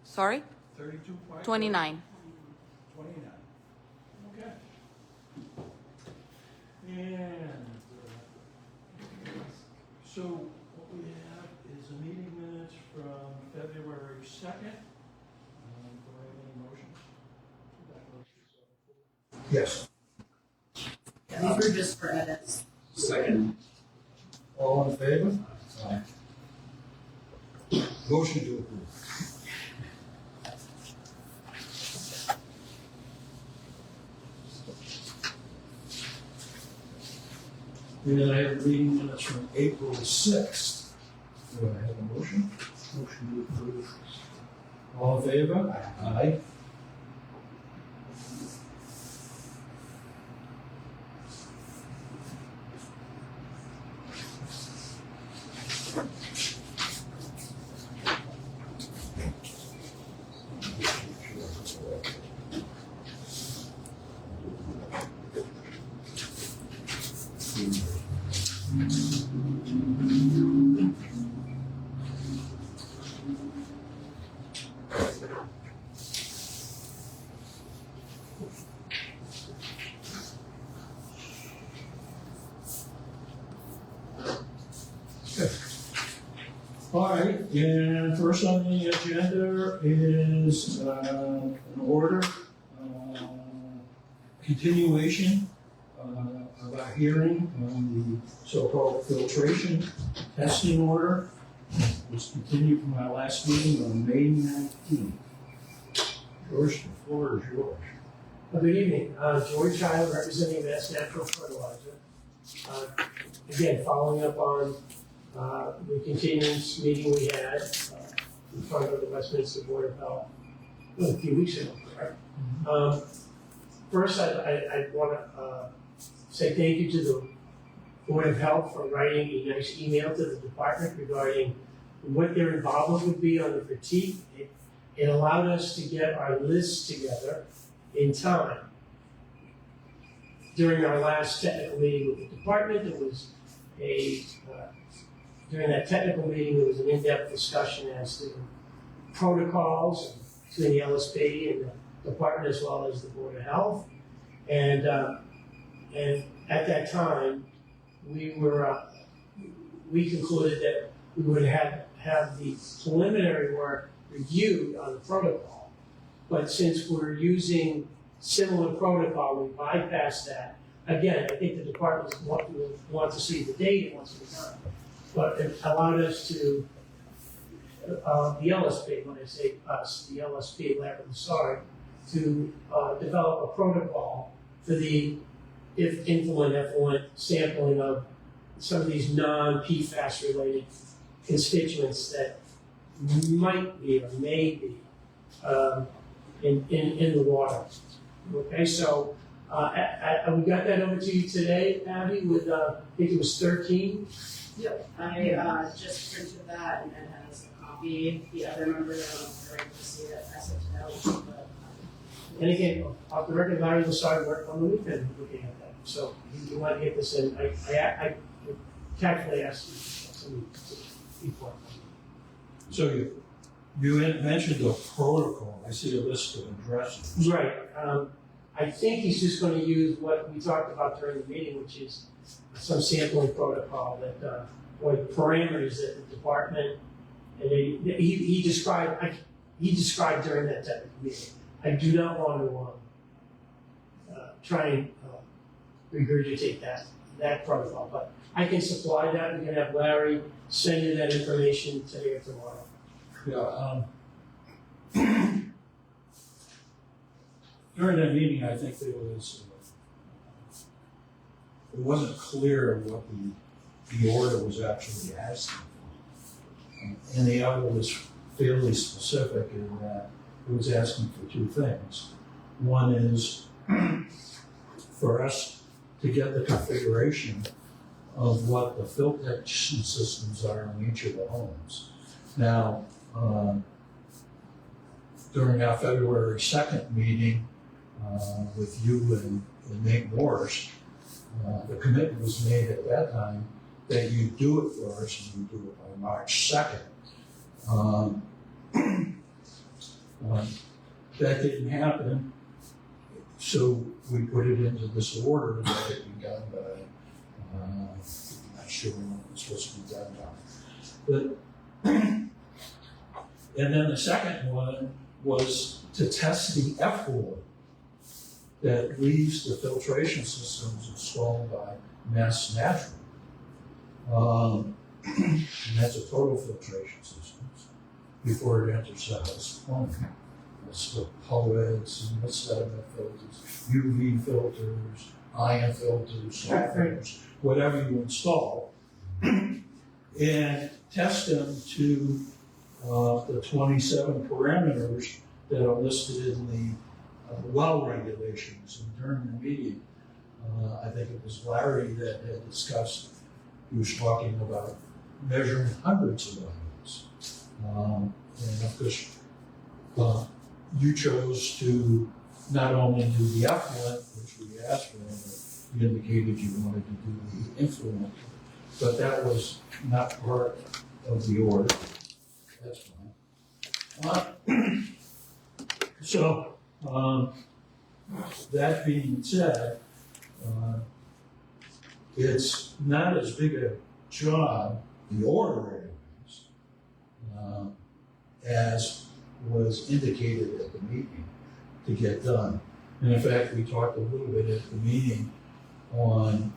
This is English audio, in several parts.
Sorry? 32.29. 29. 29. Okay. And so what we have is a meeting minutes from February 2nd. Do I have any motions? Yes. Yeah, these were just for edits. Second. All in favor? Aye. Motion to approve. And then I have meeting minutes from April 6th. Do I have a motion? Motion to approve. All in favor? Aye. All right, and first on the agenda is an order, continuation of our hearing on the so-called filtration testing order. It was continued from our last meeting on May 19th. George, the floor is yours. Good evening. George Child, representing Mass Natural Fertilizer. Again, following up on the continuance meeting we had in front of the Westminster Board of Health a few weeks ago, correct? First, I want to say thank you to the Board of Health for writing a nice email to the department regarding what their involvement would be on the critique. It allowed us to get our list together in time. During our last technical meeting with the department, there was during that technical meeting, there was an in-depth discussion as to protocols between the LSP and the department as well as the Board of Health. And at that time, we concluded that we would have the preliminary work reviewed on the protocol. But since we're using similar protocol, we bypassed that. Again, I think the department want to see the data once we're done. But it allowed us to, the LSP, when I say us, the LSP, Larry Lassard, to develop a protocol for the influent, effluent sampling of some of these non-PFAS-related constituents that might be or may be in the water. Okay, so we got that over to you today, Abby, with I think it was 13. Yep, I just printed that and it has a copy. The other number that I'm ready to see that I sent it out. But, And again, off the record, Larry Lassard worked on the weekend looking at that. So you want to get this in. I tactfully asked you some before. So you had mentioned the protocol. I see a list of addresses. Right. I think he's just going to use what we talked about during the meeting, which is some sampling protocol that, or the parameters that the department, and he described during that technical meeting. I do not want to try and regurgitate that protocol, but I can supply that. We can have Larry send you that information today or tomorrow. Yeah. During that meeting, I think there was it wasn't clear what the order was actually asking for, and the order was fairly specific in that it was asking for two things. One is for us to get the configuration of what the filtration systems are in each of the homes. Now, during our February 2nd meeting with you and Nate Morris, the commitment was made at that time that you do it for us and you do it by March 2nd. that didn't happen, so we put it into this order that it be done by, I'm not sure when it's supposed to be done by. But, and then the second one was to test the effluent that leaves the filtration systems installed by MassDEP. And that's a total filtration system before it enters the house plumbing. It's the POEs and the sediment filters, UV filters, ion filters, salt filters, whatever you install, and test them to the 27 parameters that are listed in the well regulations. And during the meeting, I think it was Larry that had discussed, he was talking about measuring hundreds of items. And of course, you chose to not only do the effluent, which we asked for, but you indicated you wanted to do the influent, but that was not part of the order. That's fine. So, that being said, it's not as big a job, the order anyways, as was indicated at the meeting to get done. And in fact, we talked a little bit at the meeting on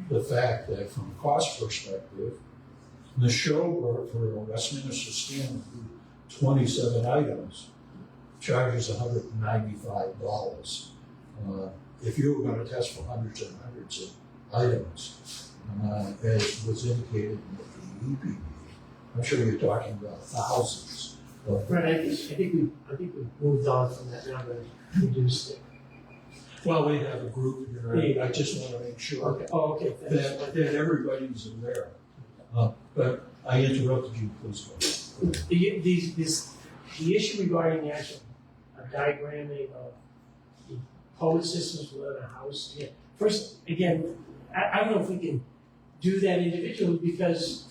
the fact that from a cost perspective, the show for a Westminster standard 27 items charges $195. If you were going to test for hundreds and hundreds of items, as was indicated in the EP meeting, I'm sure you're talking about thousands. Right, I think we moved on from that number and reduced it. Well, we have a group here. I just want to make sure Okay, oh, okay, thanks. that everybody's aware. But I interrupted you, please go. The issue regarding the actual diagramming of the POET systems within a house, yeah. First, again, I don't know if we can do that individually because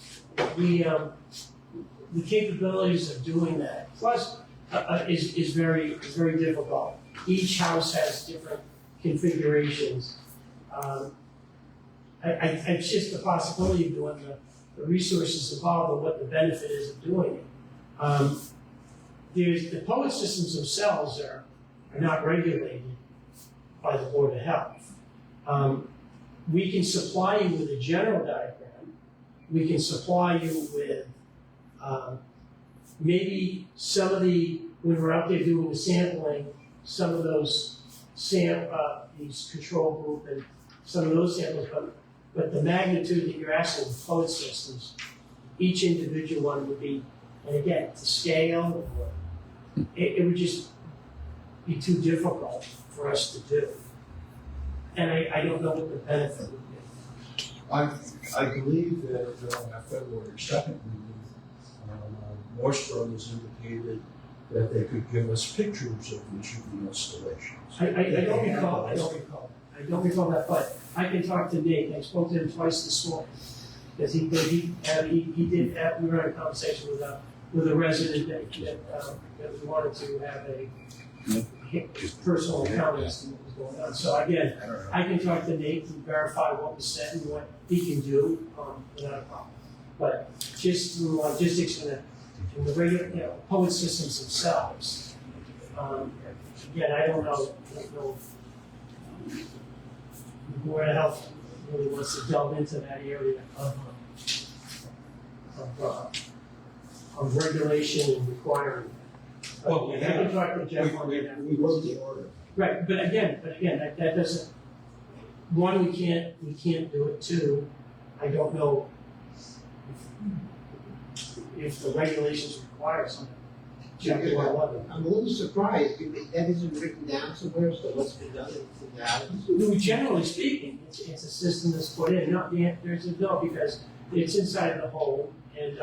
the capabilities of doing that, plus, is very difficult. Each house has different configurations. It's just the possibility of doing the resources involved and what the benefit is of doing it. There's the POET systems themselves are not regulated by the Board of Health. We can supply you with a general diagram. We can supply you with maybe some of when we're out there doing the sampling, some of those these control group and some of those samples, but the magnitude that you're asking with POET systems, each individual one would be, and again, to scale, it would just be too difficult for us to do. And I don't know what the benefit would be. I believe that on our February 2nd meeting, Morse Brothers indicated that they could give us pictures of each of the installations. I don't recall that, but I can talk to Nate. I spoke to him twice this morning. Because we were having a conversation with a resident that we wanted to have a personal account as to what was going on. So again, I can talk to Nate and verify what was said and what he can do without a problem. But just the logistics and the regular, POET systems themselves. Again, I don't know if the Board of Health really wants to delve into that area of regulation and requirement. Well, we I can talk to Jeff on that. We wrote the order. Right, but again, that doesn't. One, we can't do it. Two, I don't know if the regulations require something. Chapter 11. I'm a little surprised, that isn't written down somewhere, so what's been done in the hours? Generally speaking, it's a system that's put in. There's no, because it's inside the home, and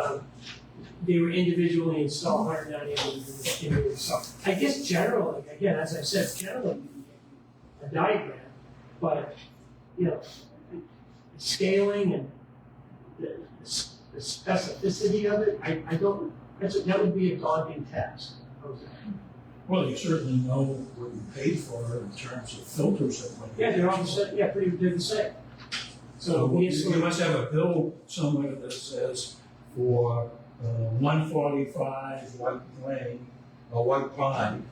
they were individually installed, 190 individually installed. I guess generally, again, as I said, generally a diagram, but scaling and the specificity of it, I don't. That would be a daunting task. Well, you certainly know what you paid for in terms of filters that went in. Yeah, they're all the same, yeah, they're the same. So we you install- must have a bill somewhere that says for 145 White Plain, or White Pine,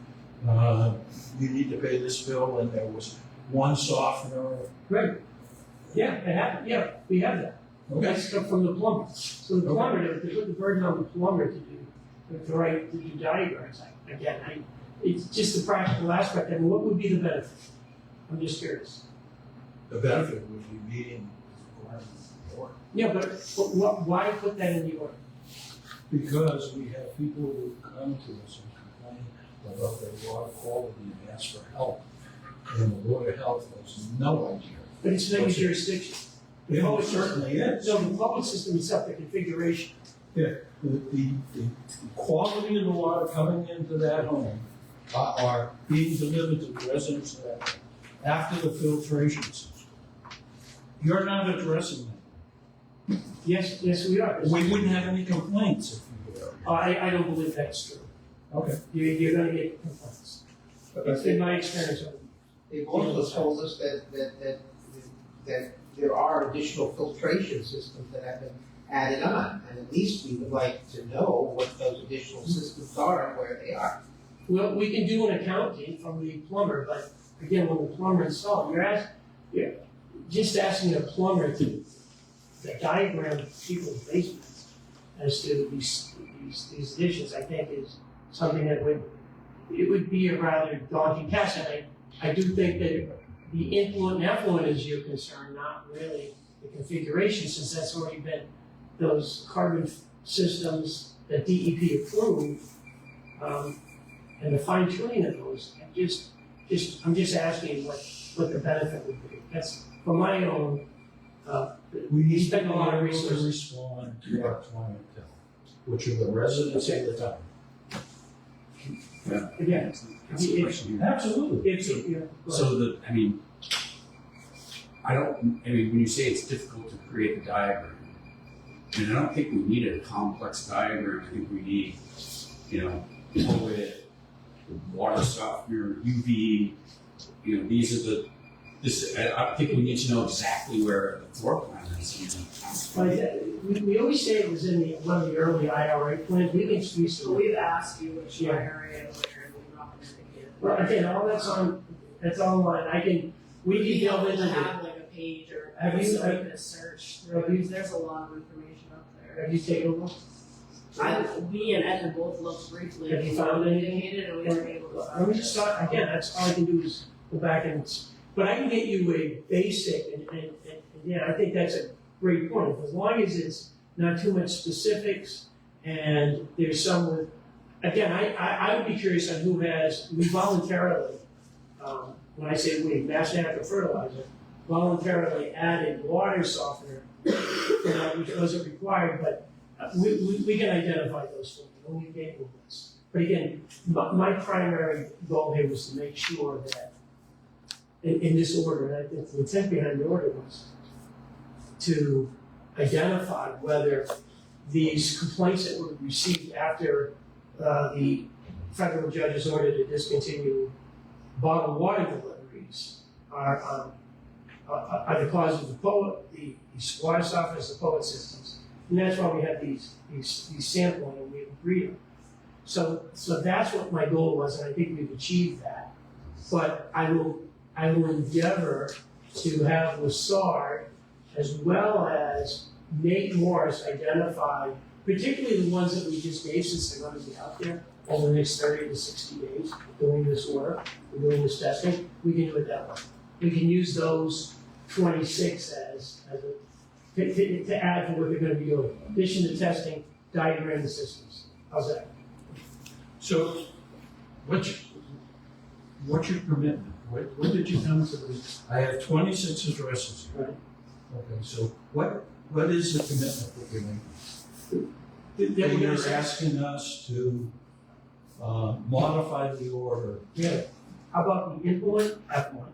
you need to pay this bill, and there was one softener. Right. Yeah, they have, yeah, we have that. Okay. That's stuff from the plumber. So the plumber, they put the burden on the plumber to do diagrams. It's just the practical aspect. I mean, what would be the benefit? I'm just curious. The benefit would be meeting the requirements of the order. Yeah, but why put that in the order? Because we have people who come to us and complain about their water quality and ask for help. And the Board of Health has no idea. But it's not your jurisdiction. It certainly is. So the public system itself, the configuration. Yeah, the quality of the water coming into that home are being delivered to the residents of that home after the filtration system. You're not addressing that. Yes, we are. We wouldn't have any complaints if you were. I don't believe that's true. Okay. You're gonna get complaints. It's been my experience. They've also told us that there are additional filtration systems that have been added on, and at least we would like to know what those additional systems are and where they are. Well, we can do an accounting from the plumber, but again, when the plumber installed, you're just asking a plumber to diagram people's basements as to these additions, I think is something that would be a rather daunting task. And I do think that the influent and effluent is your concern, not really the configuration, since that's already been those carbon systems that DEP approved, and the fine tuning of those. I'm just asking what the benefit would be. That's for my own. We need to spend a lot of be able to resources. respond to our clientele, which are the residents of the town. Again, That's the question. Absolutely. When you say it's difficult to create the diagram, and I don't think we need a complex diagram. I think we need, fluid, water softener, UV, I think we need to know exactly where the floor plan is. we always say it was in one of the early IRA plans. We think So we've asked you which area and where, and we've not been indicated. Well, again, all that's online. We can delve into have like a page or Have you- so we can search through have you- it. There's a lot of information up there. Have you taken a look? We and Ed both looked briefly. Have you found anything? Indicated and we weren't able to. Let me just start, again, that's all I can do is go back but I can get you a basic, and yeah, I think that's a great point. As long as it's not too much specifics, and there's some with, again, I would be curious on who we voluntarily, when I say we, MassDEP fertilizer, voluntarily added water softener, which wasn't required, but we can identify those for you when we get with this. But again, my primary goal here was to make sure that in this order, and I think the intent behind the order was to identify whether these complaints that were received after the federal judge's order to discontinue bottled water deliveries are the cause of the water softeners, the POET systems. And that's why we have these sampling and we agreed on. So that's what my goal was, and I think we've achieved that. But I will endeavor to have Lassard as well as Nate Morris identify, particularly the ones that we just gave, since they're going to be out there over the next 30 to 60 days doing this work, we're doing this testing. We can do it that way. We can use those 26 to add to what they're going to be doing. In addition to testing, diagram the systems. How's that? So, what's your commitment? What did you come to this? I have 26 addresses here. Right. Okay, so what is the commitment that you're making? You're asking us to modify the order. Yeah. How about the influent effluent,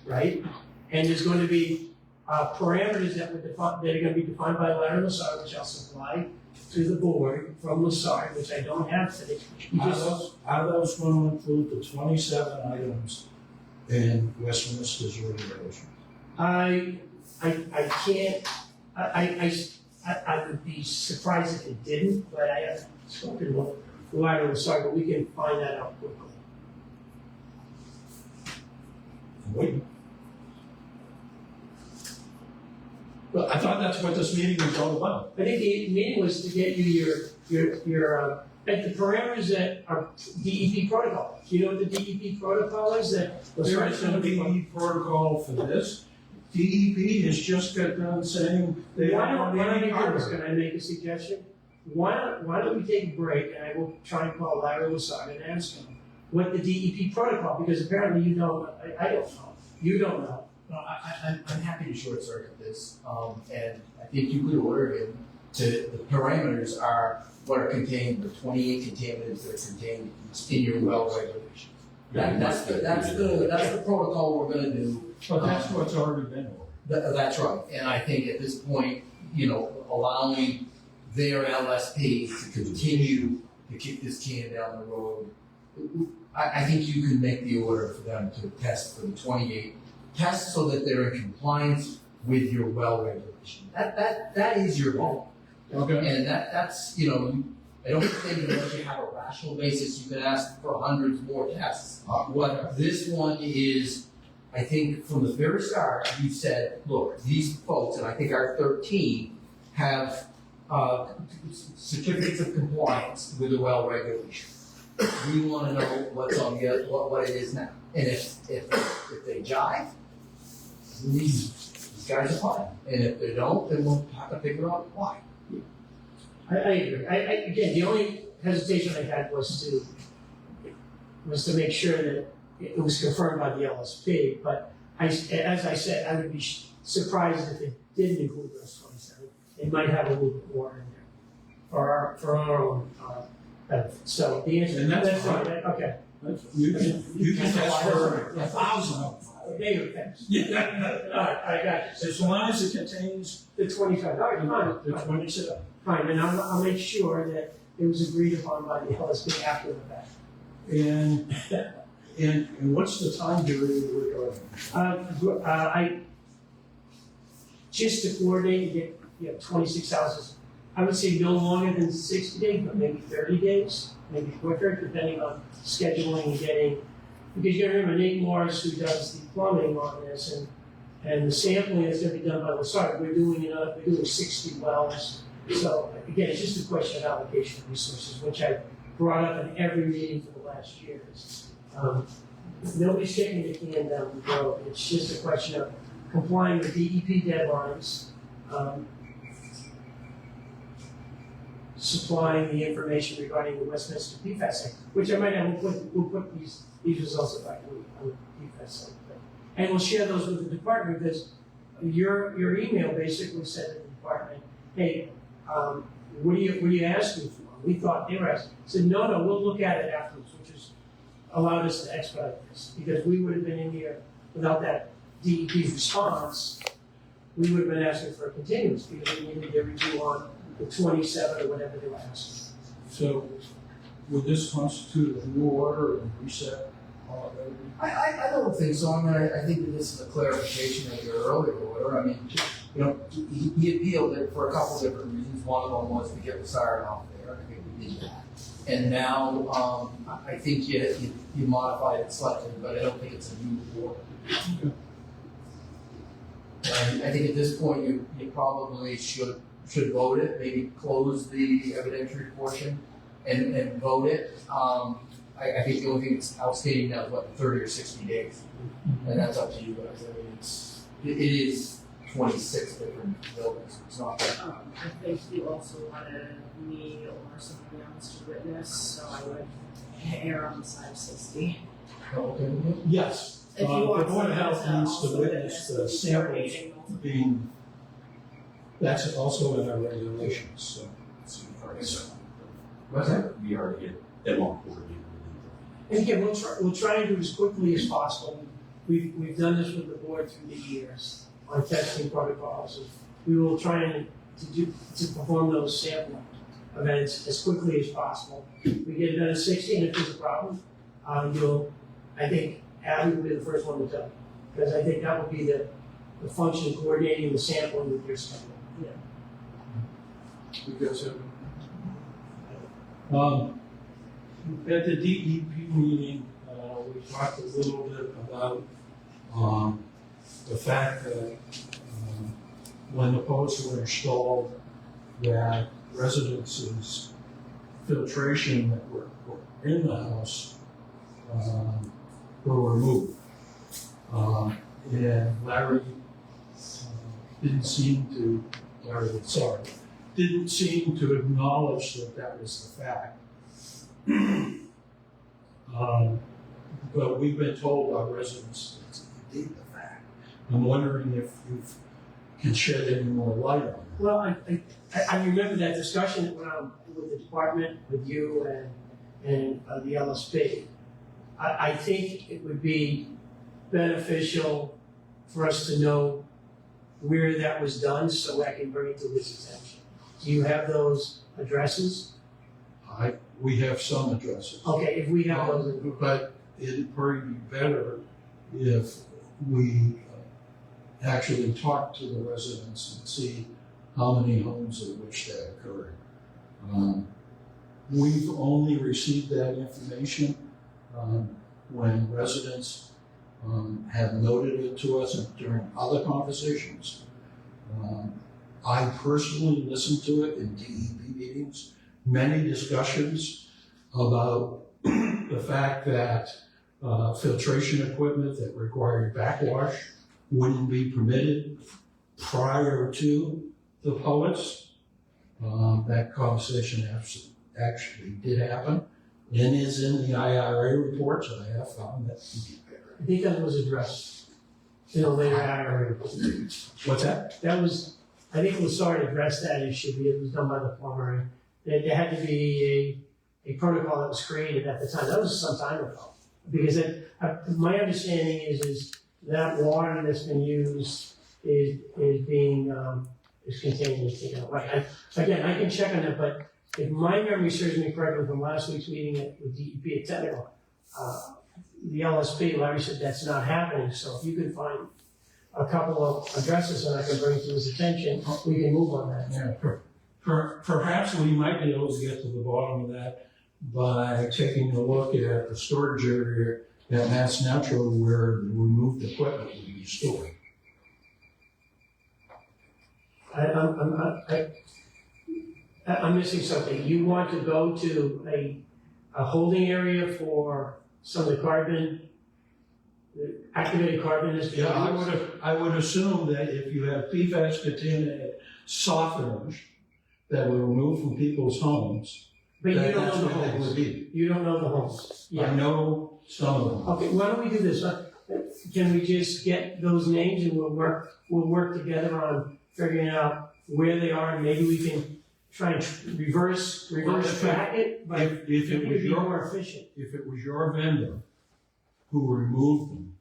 right? And there's going to be parameters that are going to be defined by letter of the SAR, which I'll supply, to the board from Lassard, which I don't have today. You just, Are those going to include the 27 items in Westminster's regulation? I can't, I would be surprised if it didn't, but I haven't spoken with Larry Lassard, but we can find that out quickly. Wait. Well, I thought that's what this meeting was all about. I think the meeting was to get you at the parameters that are DEP protocol. Do you know what the DEP protocol is that? There is no DEP protocol for this. DEP has just got done saying they Why don't don't want we any do this? other. Can I make a suggestion? Why don't we take a break and I will try and call Larry Lassard and ask him what the DEP protocol, because apparently you don't, I don't know. You don't know. No, I'm happy to short circuit this, and I think you could order him to, the parameters are what are contained, the 28 contaminants that are contained in your well regulation. That's the protocol we're gonna do. But that's what's already been ordered. That's right, and I think at this point, allowing their LSP to continue to kick this can down the road, I think you can make the order for them to test for the 28 tests so that they're in compliance with your well regulation. That is your goal. Okay. And that's, I don't think unless you have a rational basis, you can ask for hundreds more tests. What this one is, I think from the very start, you said, look, these folks, and I think our 13, have certificates of compliance with the well regulation. We want to know what's on the other, what it is now. And if they jive, these guys are fine. And if they don't, then we'll have to figure out why. I agree. Again, the only hesitation I had was to make sure that it was confirmed by the LSP, but as I said, I would be surprised if it didn't include those 27. It might have a little bit more in there for our own benefit. So the answer, And that's right. fine. Okay. You can ask for 1,000 of them. Maybe thanks. Yeah. All right, I got you. As long as it contains The 25. All right, fine. the 27. Fine, and I'll make sure that it was agreed upon by the LSP after the fact. And what's the time period we're talking? I just to coordinate and get 26 houses. I would say no longer than 60 days, but maybe 30 days, maybe quicker, depending on scheduling and getting. Because you gotta remember Nate Morris, who does the plumbing on this, and the sampling is gonna be done by Lassard. We're doing 60 wells. So again, it's just a question of allocation of resources, which I brought up in every meeting for the last years. Nobody's kicking the can down the road. It's just a question of complying with DEP deadlines, supplying the information regarding the Westminster PFAS Act, which I might have, we'll put these results back on the PFAS site. And we'll share those with the department because your email basically said to the department, hey, what are you asking for? We thought they were asking. I said, no, we'll look at it afterwards, which has allowed us to expedite this. Because we would have been in here without that DEP response, we would have been asking for a continuance because we needed to review on the 27 or whatever they were asking. So would this constitute a new order and reset? I don't think so. I mean, I think that this is a clarification of your earlier order. I mean, he appealed it for a couple different reasons. One of them was to get the siren off there. I think we did that. And now, I think you modified it slightly, but I don't think it's a new order. Okay. And I think at this point, you probably should vote it, maybe close the evidentiary portion and vote it. I think the only thing that's outstanding now is 30 or 60 days. And that's up to you guys. I mean, it is 26 different buildings. It's not that. I think you also wanted me or somebody else to witness, so I would err on the side of 60. Okay. Yes. If you want the Board of someone Health to needs to also witness the witness samples coordinating multiple. being, that's also in our regulations, so. What's that? We already get them all coordinated. And again, we'll try and do as quickly as possible. We've done this with the board through the years on testing protocols. We will try and to perform those sample events as quickly as possible. We get it done at 16 if there's a problem. I think Abby will be the first one to tell you, because I think that would be the function of coordinating the sampling with your schedule. Yeah. You guys have? At the DEP meeting, we talked a little bit about the fact that when the posts were installed, that residences' filtration that were in the house were removed. And Larry didn't seem to acknowledge that that was the fact. But we've been told by residents that it's indeed the fact. I'm wondering if you can shed any more light on that. Well, I remember that discussion with the department, with you and the LSP. I think it would be beneficial for us to know where that was done so I can bring it to his attention. Do you have those addresses? We have some addresses. Okay, if we have those. But it'd probably be better if we actually talk to the residents and see how many homes in which that occurred. We've only received that information when residents have noted it to us during other conversations. I personally listened to it in DEP meetings, many discussions about the fact that filtration equipment that required backwash wouldn't be permitted prior to the poets. That conversation actually did happen and is in the IRA reports. I have found that. I think that was addressed in a later IRA report. What's that? I think it was sorry to address that issue. It was done by the plumber. There had to be a protocol that was created at the time. That was some time ago. Because my understanding is that water that's been used is contained and taken away. Again, I can check on that, but if my memory serves me correctly from last week's meeting with DEP at technical, the LSP, Larry said that's not happening. So if you can find a couple of addresses that I can bring to his attention, we can move on that. Yeah, perhaps we might be able to get to the bottom of that by taking a look at the storage area at Mass Natural where the removed equipment would be stored. I'm missing something. You want to go to a holding area for some of the carbon, the activated carbon is being used? Yeah, I would assume that if you have PFAS contaminated softeners that were removed from people's homes, But you don't that's know the what they would homes. be. You don't know the homes. I know some of them. Okay, why don't we do this? Can we just get those names and we'll work together on figuring out where they are, and maybe we can try and reverse track it, but If it it would was be your more efficient. if it was your vendor who removed them,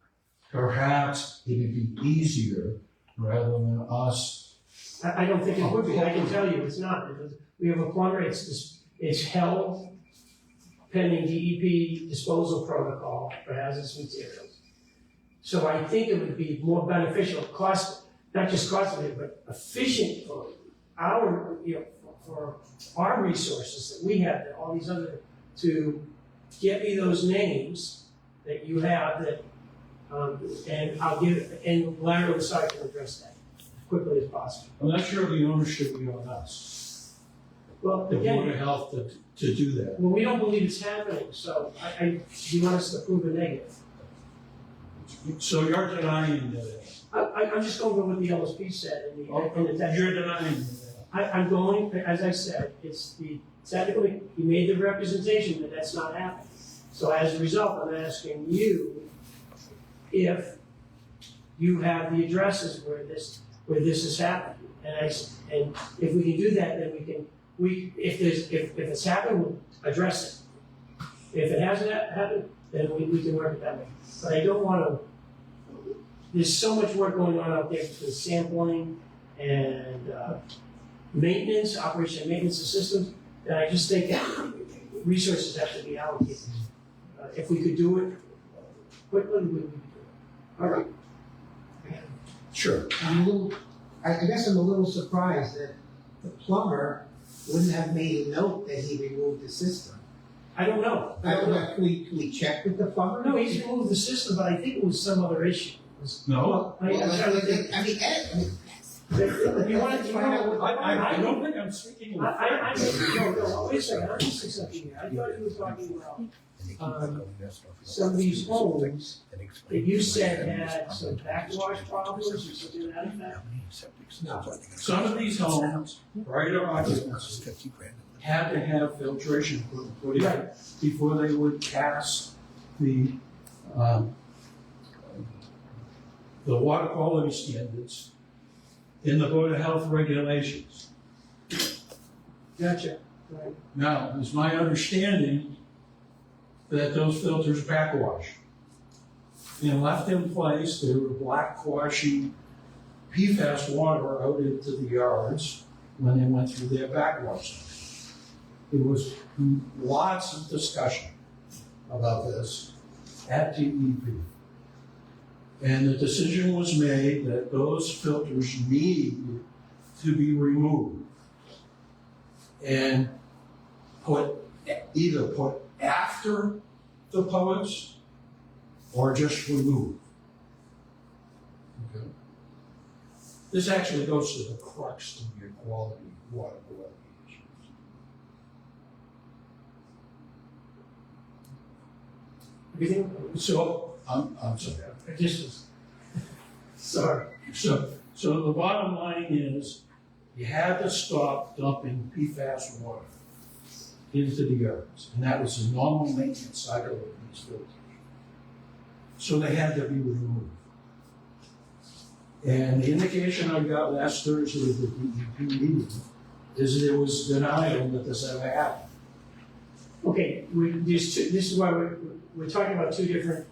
perhaps it'd be easier rather than us. I don't think it would be. I can tell you it's not. We have a plumber. It's held pending DEP disposal protocol for hazardous materials. So I think it would be more beneficial, not just costly, but efficient for for our resources that we have, that all these other, to get me those names that you have that, and Larry will decide to address that as quickly as possible. I'm not sure the ownership should be on us, Well, the Board again, of Health, to do that. well, we don't believe it's happening, so do you want us to prove a negative? So you're denying that. I'm just going with what the LSP said in the text. You're denying that. I'm going, as I said, technically, he made the representation that that's not happening. So as a result, I'm asking you if you have the addresses where this has happened. And if we can do that, then if it's happened, we'll address it. If it hasn't happened, then we can work it that way. But I don't want to, there's so much work going on out there with sampling and maintenance, operation and maintenance of systems. And I just think that resources have to be allocated. If we could do it quickly, we would do it. All right. Sure. I guess I'm a little surprised that the plumber wouldn't have made a note that he removed the system. I don't know. Can we check with the plumber? No, he's removed the system, but I think it was some other issue. It was- No, I mean, I'm trying to think. Ed, If you want to find out what. I don't think I'm speaking. No, wait a second, I'm just something here. I thought you were talking about, some of these homes that you said had some backwash problems or something to that effect. No. Some of these homes, prior to occupancy, had to have filtration put in Right. before they would pass the water quality standards in the Board of Health regulations. Gotcha. Right. Now, it's my understanding that those filters backwash. And left in place, they were blackwashing PFAS water out into the yards when they went through their backwashing. There was lots of discussion about this at DEP. And the decision was made that those filters need to be removed and either put after the poets or just removed. Okay. This actually goes to the crux of your quality water quality issues. Everything, So, I'm sorry. I just was, sorry. So the bottom line is, you had to stop dumping PFAS water into the yards, and that was the normal maintenance cycle of these filters. So they had to be removed. And the indication I got last Thursday at the DEP meeting is there was denial that this ever happened. Okay, this is why we're talking about two different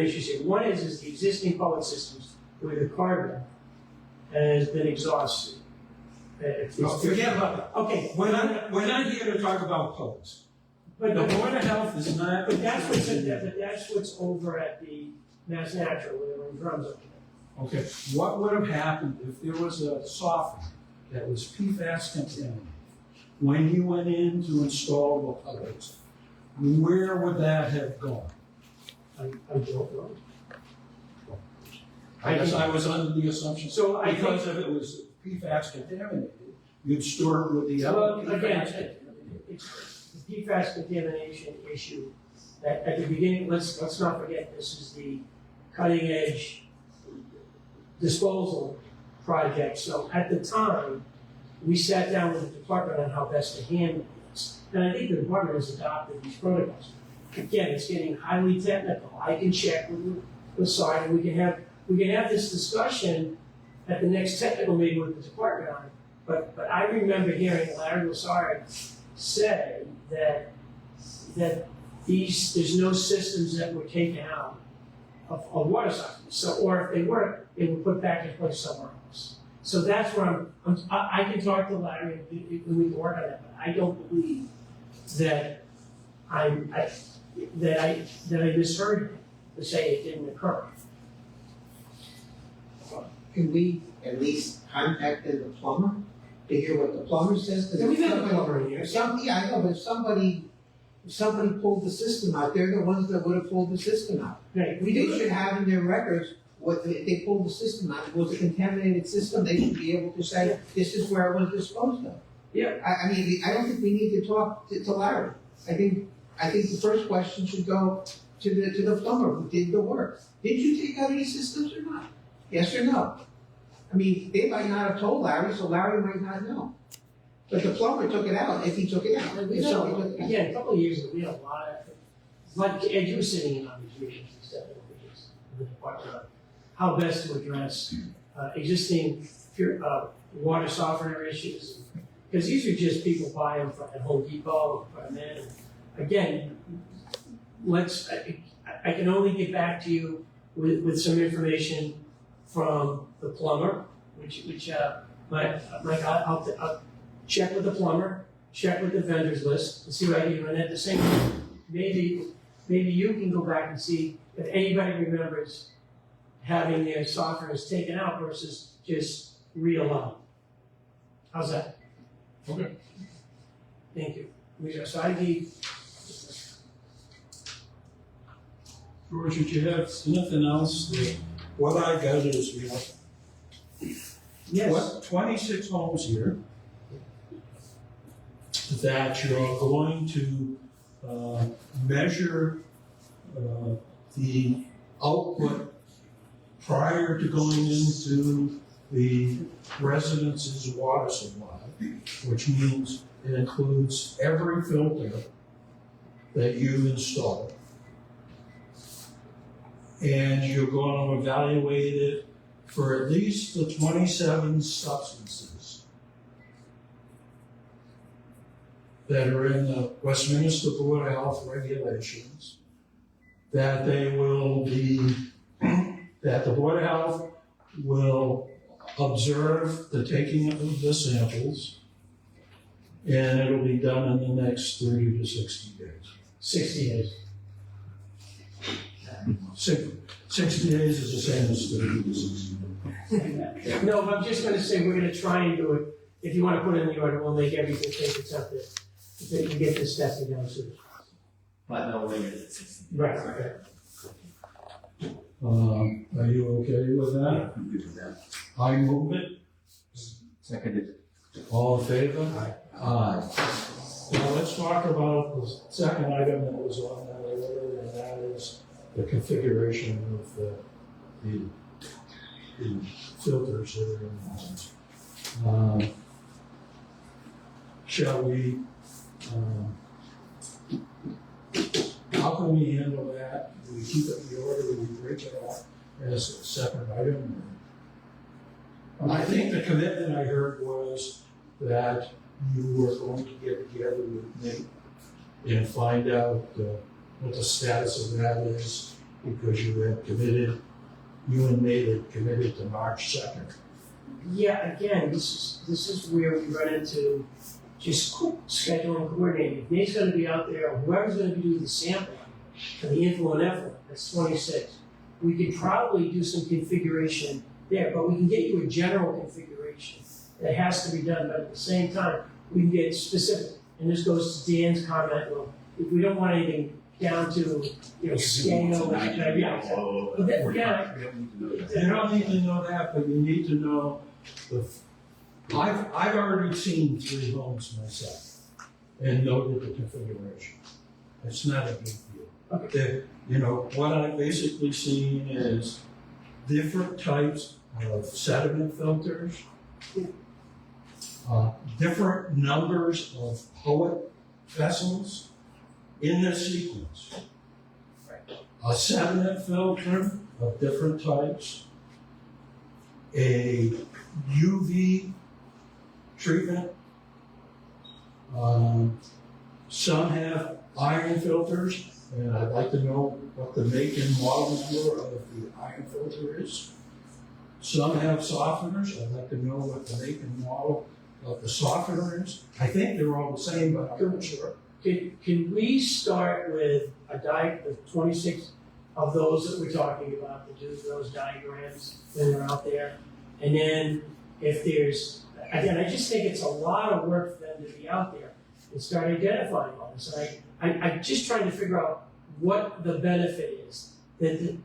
issues here. One is the existing poet systems where the carbon has been exhausted. Forget about that. Okay, We're not here to talk about poets. but The Board of Health is not. But that's what's over at the Mass Natural, where they're in drums up there. Okay, what would have happened if there was a softener that was PFAS contaminated? When you went in to install the poets, where would that have gone? I don't know. I guess I was under the assumption, So I because think, if it was PFAS contaminated, you'd store it with the other well, PFAS. again, it's the PFAS contamination issue. That at the beginning, let's not forget, this is the cutting edge disposal project. So at the time, we sat down with the department on how best to handle this. And I think the department has adopted these protocols. Again, it's getting highly technical. I can check with side, and we can have this discussion at the next technical meeting with the department on it. But I remember hearing Larry Lassard say that there's no systems that were taken out of water cycles. So, or if they were, they were put back in place somewhere else. So that's where I can talk to Larry and we can work on that, but I don't believe that I misheard him to say it didn't occur. Can we at least contact the plumber to hear what the plumber says? 'Cause Yeah, we've if had a somebody- plumber in here. Yeah, I know, but if somebody pulled the system out, they're the ones that would have pulled the system out. Right, They should have in their records, if they pulled the system out, it was a contaminated system, they should be able to say, this is where it was disposed of. Yeah. I mean, I don't think we need to talk to Larry. I think the first question should go to the plumber who did the work. Did you take out any systems or not? Yes or no? I mean, they might not have told Larry, so Larry might not know. But the plumber took it out, if he took it out. We If know, somebody took it out. again, a couple of years ago, we had a lot of, like, Ed, you were sitting in on these meetings and stuff, with the department on how best to address existing water softener issues. Because these are just people buy them at Home Depot, and put them in. Again, I can only get back to you with some information from the plumber, which Mike, check with the plumber, check with the vendors list, and see what I do, and at the same time, maybe you can go back and see if anybody remembers having their softeners taken out versus just reallowed. How's that? Okay. Thank you. So I need, George, did you have anything else? What I got is, we have yes, 26 homes here that you're going to measure the output prior to going into the residence's water supply, which means it includes every filter that you install. And you're going to evaluate it for at least the 27 substances that are in the Westminster Board of Health regulations, that they will be, that the Board of Health will observe the taking of the samples, and it'll be done in the next 30 to 60 days. 60 days. 60 days is the same as 30 to 60 days. No, but I'm just gonna say, we're gonna try and do it. If you wanna put in the order, we'll make everything take its up there. If they can get this tested down soon. But no later than 60 days. Right, okay. Are you okay with that? I'm good with that. I move it. Seconded. All in favor? Aye. Now let's talk about the second item that was on that order, and that is the configuration of the filters that are in the homes. Shall we, how can we handle that? Do we keep it in the order, do we break it off as a separate item? I think the commitment I heard was that you were going to get together with Nate and find out what the status of that is, because you had committed, you and Nate had committed to March 2nd. Yeah, again, this is where we run into just scheduling, coordinating. If Nate's gonna be out there, or whoever's gonna be doing the sampling for the inflow and effluent, that's 26. We could probably do some configuration there, but we can get you a general configuration that has to be done, but at the same time, we can get specific. And this goes to Dan's comment, well, if we don't want anything down to, scale, You don't need to know that, but you need to know I've already seen 3 homes myself and noted the configuration. It's not a big deal. Okay. What I've basically seen is different types of sediment filters, different numbers of POET vessels in this sequence. A sediment filter of different types, a UV treatment. Some have iron filters, and I'd like to know what the make and models were of the iron filter is. Some have softeners. I'd like to know what the make and model of the softener is. I think they're all the same, but I'm not sure. Can we start with with 26 of those that we're talking about, to do those diagrams when they're out there? And then if there's, again, I just think it's a lot of work for them to be out there and start identifying all this. And I'm just trying to figure out what the benefit is that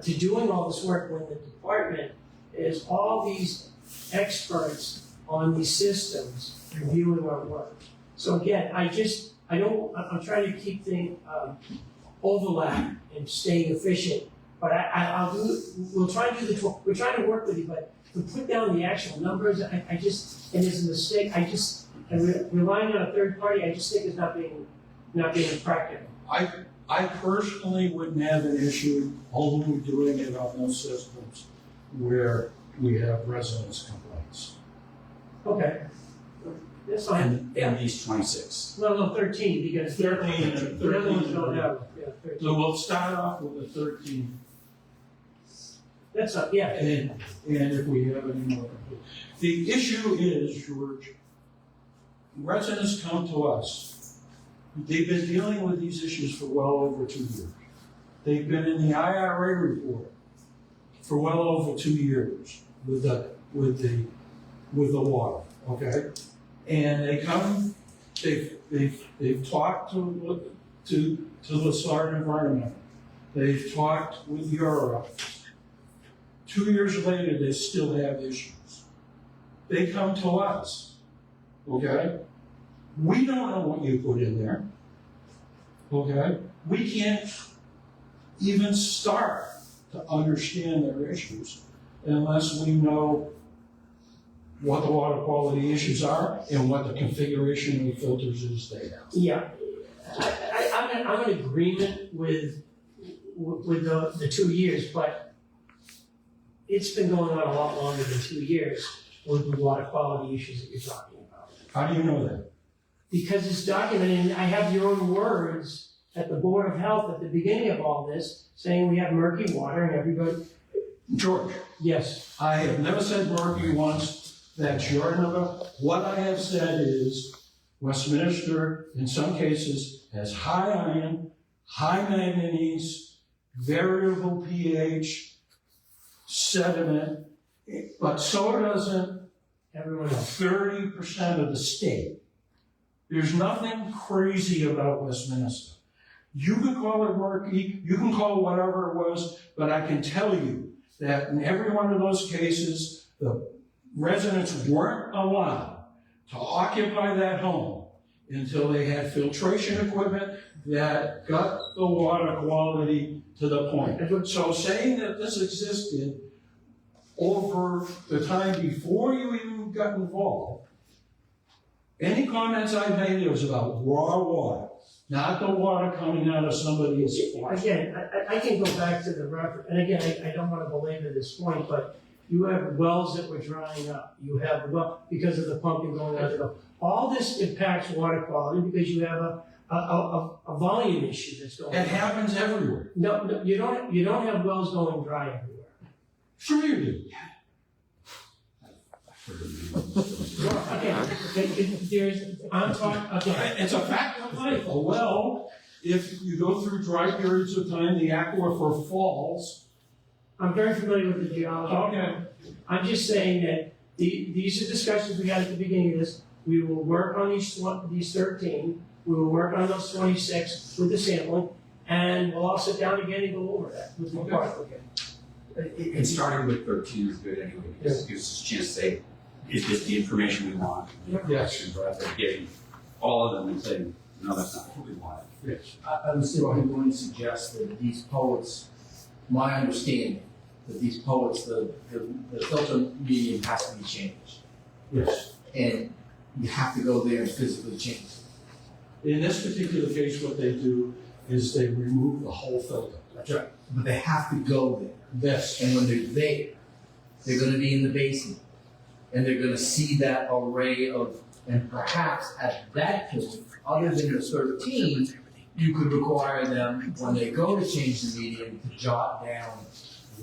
to doing all this work when the department is all these experts on these systems reviewing our work. So again, I'm trying to keep things overlap and staying efficient. But we'll try to do we're trying to work with you, but to put down the actual numbers, and there's a mistake, and relying on a third party, I just think is not being practical. I personally wouldn't have an issue only doing it on those systems where we have residence complaints. Okay, that's fine. And these 26. No, 13, because 13 and the other ones 13. don't have, 13. So we'll start off with the 13, That's not, yeah. and if we have any more complaints. The issue is, George, residents come to us. They've been dealing with these issues for well over 2 years. They've been in the IRA report for well over 2 years with the water, okay? And they come, they've talked to the Sergeant Environment. They've talked with your office. 2 years later, they still have issues. They come to us, okay? We don't know what you put in there, okay? We can't even start to understand their issues unless we know what the water quality issues are and what the configuration of the filters is they have. Yeah, I'm in agreement with the 2 years, but it's been going on a lot longer than 2 years with the water quality issues that you're talking about. How do you know that? Because it's documented, and I have your own words at the Board of Health at the beginning of all this, saying we have murky water and everybody, George, yes. I have never said murky once. That's your number. What I have said is Westminster, in some cases, has high iron, high manganese, variable pH, sediment, but so doesn't Everyone else. 30% of the state. There's nothing crazy about Westminster. You can call it murky, you can call it whatever it was, but I can tell you that in every one of those cases, the residents weren't allowed to occupy that home until they had filtration equipment that got the water quality to the point. So saying that this existed over the time before you even got involved, any comments I made, it was about raw water, not the water coming out of somebody's faucet. Again, I can go back to the reference, and again, I don't want to belabor this point, but you have wells that were drying up. You have well because of the pumping going out the well. All this impacts water quality because you have a volume issue that's going on. It happens everywhere. No, you don't have wells going dry everywhere. Sure you do. I'm talking, okay. It's a fact of life. A well, if you go through dry periods of time, the aquifer falls. I'm very familiar with the geology. Okay. I'm just saying that these are discussions we had at the beginning of this. We will work on these 13. We will work on those 26 with the sampling, and we'll all sit down again and go over that with the department again. And starting with 13 is good anyway, because it gives us a chance to say, is this the information we want? Yes. Rather than getting all of them and saying, no, that's not what we want. Yes. I was simply going to suggest that these poets, my understanding, that these poets, the filter medium has to be changed. Yes. And you have to go there and physically change it. In this particular case, what they do is they remove the whole filter. That's right. But they have to go there. Yes. And when they're there, they're going to be in the basement. And they're going to see that array of, and perhaps at that point, other than the 13, you could require them, when they go to change the medium, to jot down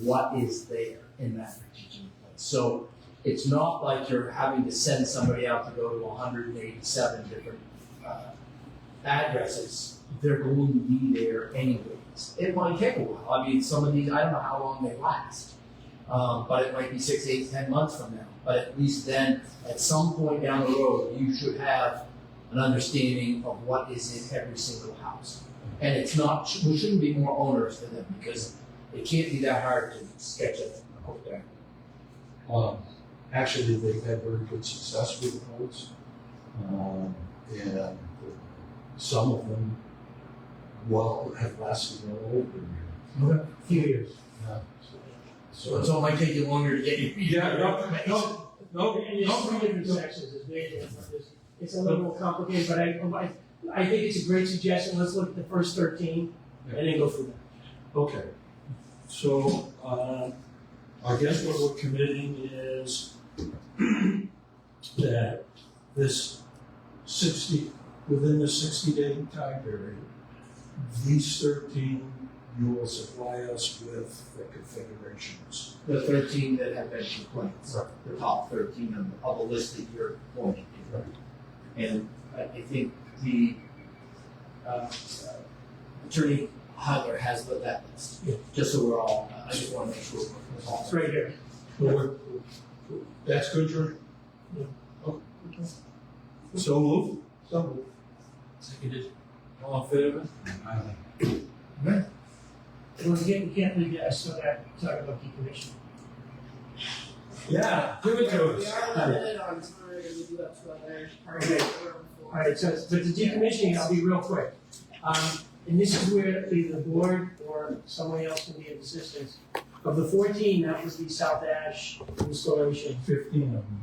what is there in that particular place. So it's not like you're having to send somebody out to go to 187 different addresses. They're going to be there anyways. It might take a while. I mean, some of these, I don't know how long they last. But it might be 6, 8, 10 months from now. But at least then, at some point down the road, you should have an understanding of what is in every single house. And it's not, we shouldn't be more onerous for them because it can't be that hard to sketch it. Okay. Actually, they've had very good success with the codes. And some of them, well, have lasted well over a year. A few years. So it might take you longer to get your. And there's 3 different sections, it's way different. It's a little more complicated, but I think it's a great suggestion. Let's look at the first 13 and then go from there. Okay. So, I guess what we're committing is that this within the 60-day time period, these 13, you will supply us with the configurations. The 13 that have been complaints, the top 13 of the list that you're pointing to. And I think the Attorney Hogler has that list, Yeah. just so we're all, I just wanna make sure we're all. It's right here. That's good, George? Yeah. Okay. So move? So, Seconded. All in favor? we can't leave that, so that, talk about decommissioning. Yeah, give it to We us. are limited on time, and we do have two other parties Okay. that were before. Alright, so, but the decommissioning, I'll be real quick. And this is where either the board or someone else can be of assistance. Of the 14, that was the South Ash installation. 15 of them.